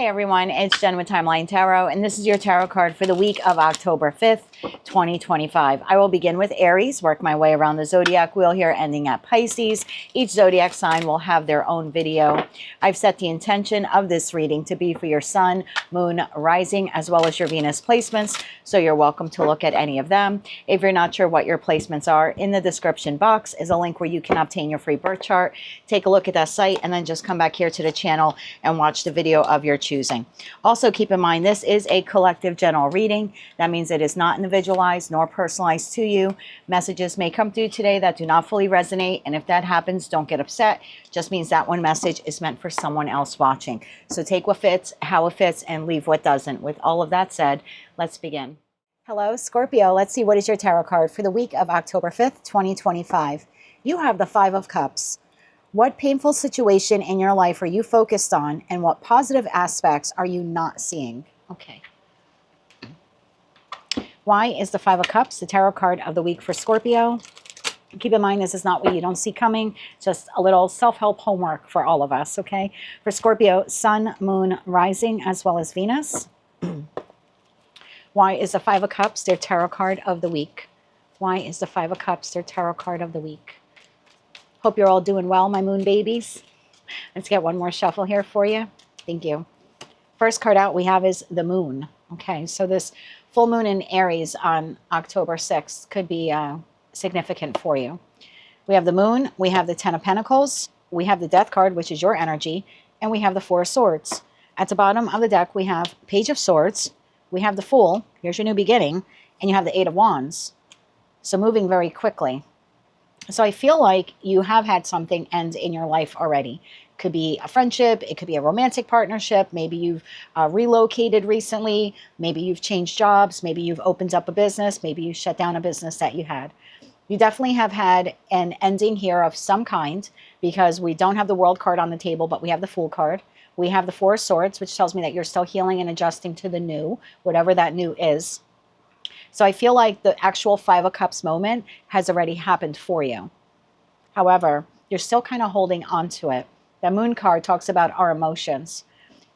Hey everyone, it's Jen with Timeline Tarot, and this is your tarot card for the week of October 5th, 2025. I will begin with Aries, work my way around the zodiac wheel here, ending at Pisces. Each zodiac sign will have their own video. I've set the intention of this reading to be for your sun, moon, rising, as well as your Venus placements, so you're welcome to look at any of them. If you're not sure what your placements are, in the description box is a link where you can obtain your free birth chart. Take a look at that site and then just come back here to the channel and watch the video of your choosing. Also keep in mind, this is a collective general reading. That means it is not individualized nor personalized to you. Messages may come through today that do not fully resonate, and if that happens, don't get upset. Just means that one message is meant for someone else watching. So take what fits, how it fits, and leave what doesn't. With all of that said, let's begin. Hello, Scorpio. Let's see, what is your tarot card for the week of October 5th, 2025. You have the Five of Cups. What painful situation in your life are you focused on, and what positive aspects are you not seeing? Okay. Why is the Five of Cups the tarot card of the week for Scorpio? Keep in mind, this is not what you don't see coming, just a little self-help homework for all of us, okay? For Scorpio, sun, moon, rising, as well as Venus. Why is the Five of Cups their tarot card of the week? Why is the Five of Cups their tarot card of the week? Hope you're all doing well, my moon babies. Let's get one more shuffle here for you. Thank you. First card out we have is the moon. Okay, so this full moon in Aries on October 6th could be significant for you. We have the moon, we have the Ten of Pentacles, we have the Death card, which is your energy, and we have the Four of Swords. At the bottom of the deck, we have Page of Swords, we have the Fool, here's your new beginning, and you have the Eight of Wands. So moving very quickly. So I feel like you have had something end in your life already. Could be a friendship, it could be a romantic partnership, maybe you've relocated recently, maybe you've changed jobs, maybe you've opened up a business, maybe you shut down a business that you had. You definitely have had an ending here of some kind, because we don't have the World card on the table, but we have the Fool card. We have the Four of Swords, which tells me that you're still healing and adjusting to the new, whatever that new is. So I feel like the actual Five of Cups moment has already happened for you. However, you're still kind of holding on to it. The Moon card talks about our emotions.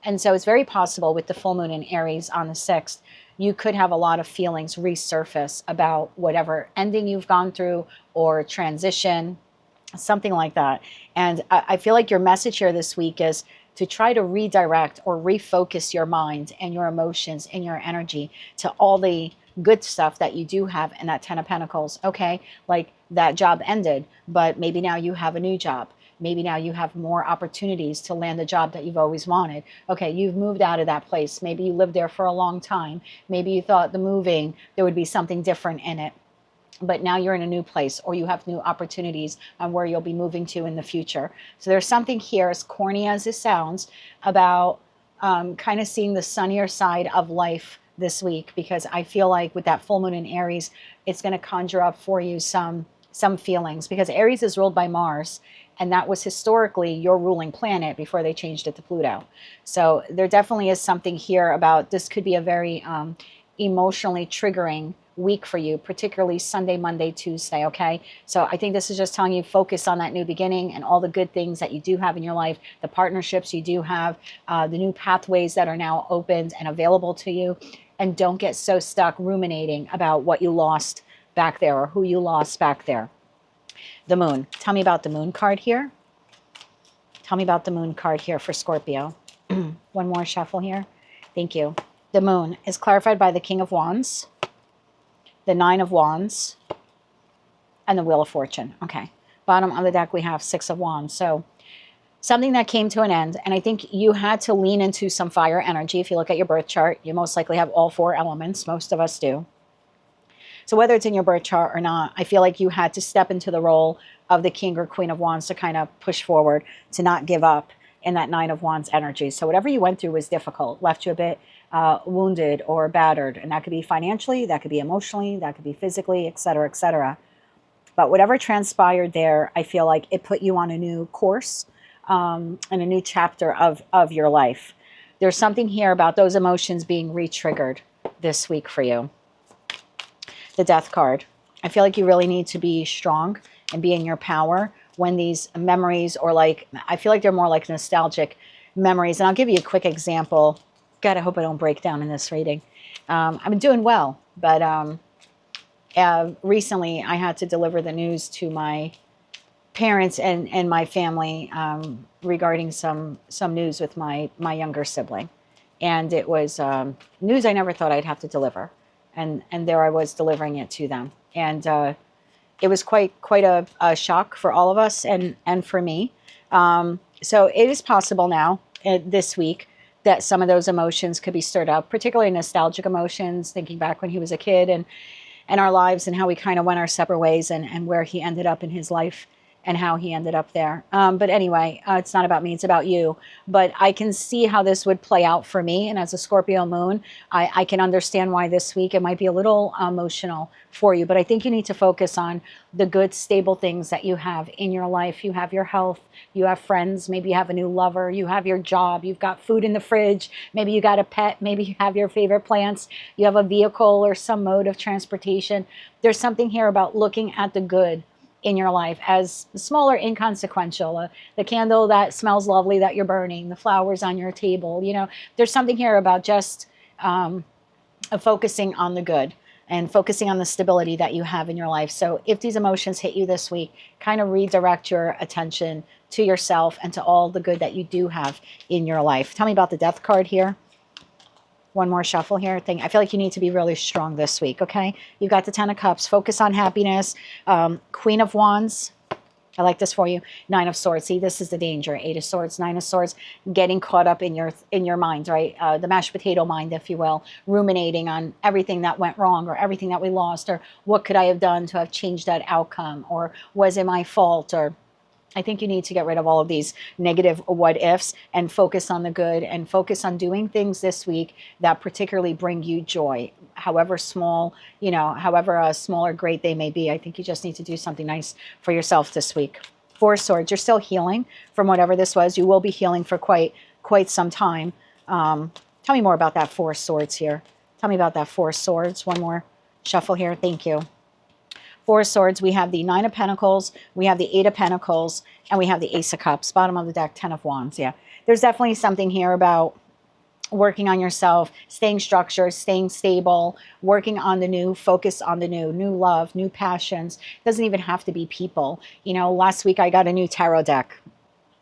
And so it's very possible with the full moon in Aries on the 6th, you could have a lot of feelings resurface about whatever ending you've gone through or transition, something like that. And I feel like your message here this week is to try to redirect or refocus your mind and your emotions and your energy to all the good stuff that you do have in that Ten of Pentacles. Okay, like that job ended, but maybe now you have a new job. Maybe now you have more opportunities to land a job that you've always wanted. Okay, you've moved out of that place. Maybe you lived there for a long time. Maybe you thought the moving, there would be something different in it. But now you're in a new place, or you have new opportunities on where you'll be moving to in the future. So there's something here, as corny as it sounds, about kind of seeing the sunnier side of life this week, because I feel like with that full moon in Aries, it's going to conjure up for you some feelings, because Aries is ruled by Mars, and that was historically your ruling planet before they changed it to Pluto. So there definitely is something here about this could be a very emotionally triggering week for you, particularly Sunday, Monday, Tuesday, okay? So I think this is just telling you, focus on that new beginning and all the good things that you do have in your life, the partnerships you do have, the new pathways that are now opened and available to you, and don't get so stuck ruminating about what you lost back there or who you lost back there. The moon. Tell me about the moon card here. Tell me about the moon card here for Scorpio. One more shuffle here. Thank you. The moon is clarified by the King of Wands, the Nine of Wands, and the Wheel of Fortune. Okay. Bottom of the deck, we have Six of Wands. So something that came to an end, and I think you had to lean into some fire energy. If you look at your birth chart, you most likely have all four elements. Most of us do. So whether it's in your birth chart or not, I feel like you had to step into the role of the King or Queen of Wands to kind of push forward, to not give up in that Nine of Wands energy. So whatever you went through was difficult, left you a bit wounded or battered. And that could be financially, that could be emotionally, that could be physically, et cetera, et cetera. But whatever transpired there, I feel like it put you on a new course and a new chapter of your life. There's something here about those emotions being re-triggered this week for you. The Death card. I feel like you really need to be strong and be in your power when these memories, or like, I feel like they're more like nostalgic memories. And I'll give you a quick example. God, I hope I don't break down in this reading. I've been doing well, but recently I had to deliver the news to my parents and my family regarding some news with my younger sibling. And it was news I never thought I'd have to deliver. And there I was delivering it to them. And it was quite a shock for all of us and for me. So it is possible now, this week, that some of those emotions could be stirred up, particularly nostalgic emotions, thinking back when he was a kid and our lives and how we kind of went our separate ways and where he ended up in his life and how he ended up there. But anyway, it's not about me, it's about you. But I can see how this would play out for me. And as a Scorpio moon, I can understand why this week it might be a little emotional for you. But I think you need to focus on the good, stable things that you have in your life. You have your health, you have friends, maybe you have a new lover, you have your job, you've got food in the fridge, maybe you got a pet, maybe you have your favorite plants, you have a vehicle or some mode of transportation. There's something here about looking at the good in your life as small or inconsequential. The candle that smells lovely that you're burning, the flowers on your table. You know, there's something here about just focusing on the good and focusing on the stability that you have in your life. So if these emotions hit you this week, kind of redirect your attention to yourself and to all the good that you do have in your life. Tell me about the Death card here. One more shuffle here. I feel like you need to be really strong this week, okay? You've got the Ten of Cups. Focus on happiness. Queen of Wands. I like this for you. Nine of Swords. See, this is the danger. Eight of Swords, Nine of Swords. Getting caught up in your mind, right? The mashed potato mind, if you will. Ruminating on everything that went wrong or everything that we lost or what could I have done to have changed that outcome or was it my fault or... I think you need to get rid of all of these negative what ifs and focus on the good and focus on doing things this week that particularly bring you joy, however small, you know, however small or great they may be. I think you just need to do something nice for yourself this week. Four of Swords, you're still healing from whatever this was. You will be healing for quite some time. Tell me more about that Four of Swords here. Tell me about that Four of Swords. One more shuffle here. Thank you. Four of Swords, we have the Nine of Pentacles, we have the Eight of Pentacles, and we have the Ace of Cups. Bottom of the deck, Ten of Wands. Yeah, there's definitely something here about working on yourself, staying structured, staying stable, working on the new, focus on the new love, new passions. It doesn't even have to be people. You know, last week I got a new tarot deck.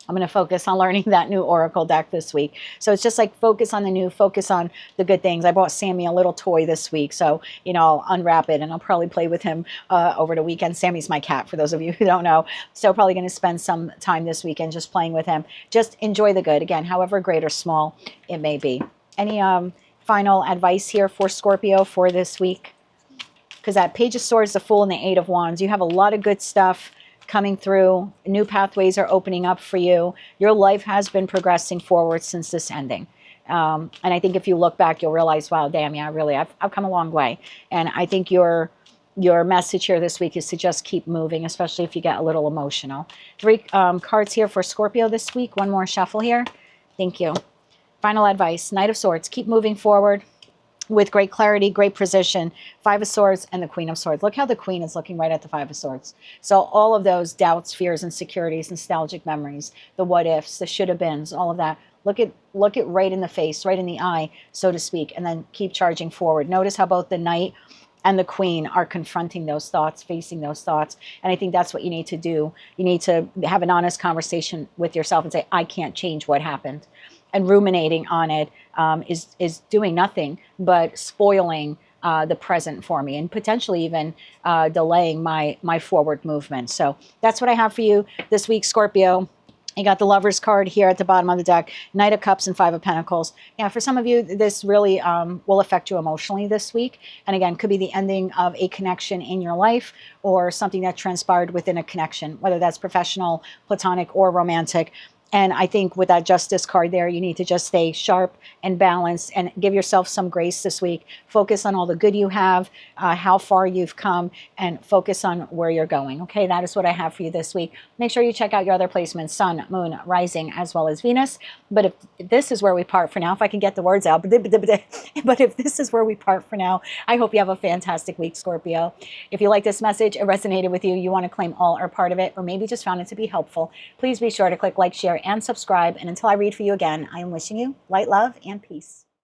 I'm going to focus on learning that new Oracle deck this week. So it's just like focus on the new, focus on the good things. I bought Sammy a little toy this week. So, you know, I'll unwrap it and I'll probably play with him over the weekend. Sammy's my cat, for those of you who don't know. So probably going to spend some time this weekend just playing with him. Just enjoy the good. Again, however great or small it may be. Any final advice here for Scorpio for this week? Because that Page of Swords, the Fool, and the Eight of Wands, you have a lot of good stuff coming through. New pathways are opening up for you. Your life has been progressing forward since this ending. And I think if you look back, you'll realize, wow, damn, yeah, really, I've come a long way. And I think your message here this week is to just keep moving, especially if you get a little emotional. Three cards here for Scorpio this week. One more shuffle here. Thank you. Final advice, Knight of Swords. Keep moving forward with great clarity, great precision. Five of Swords and the Queen of Swords. Look how the Queen is looking right at the Five of Swords. So all of those doubts, fears, insecurities, nostalgic memories, the what ifs, the should have beens, all of that. Look it right in the face, right in the eye, so to speak, and then keep charging forward. Notice how both the Knight and the Queen are confronting those thoughts, facing those thoughts. And I think that's what you need to do. You need to have an honest conversation with yourself and say, I can't change what happened. And ruminating on it is doing nothing but spoiling the present for me and potentially even delaying my forward movement. So that's what I have for you this week, Scorpio. You got the Lover's card here at the bottom of the deck, Knight of Cups and Five of Pentacles. Yeah, for some of you, this really will affect you emotionally this week. And again, could be the ending of a connection in your life or something that transpired within a connection, whether that's professional, platonic, or romantic. And I think with that Justice card there, you need to just stay sharp and balanced and give yourself some grace this week. Focus on all the good you have, how far you've come, and focus on where you're going. Okay, that is what I have for you this week. Make sure you check out your other placements, Sun, Moon, Rising, as well as Venus. But if this is where we part for now, if I can get the words out, but if this is where we part for now, I hope you have a fantastic week, Scorpio. If you like this message, it resonated with you, you want to claim all or part of it, or maybe just found it to be helpful, please be sure to click like, share, and subscribe. And until I read for you again, I am wishing you light, love, and peace.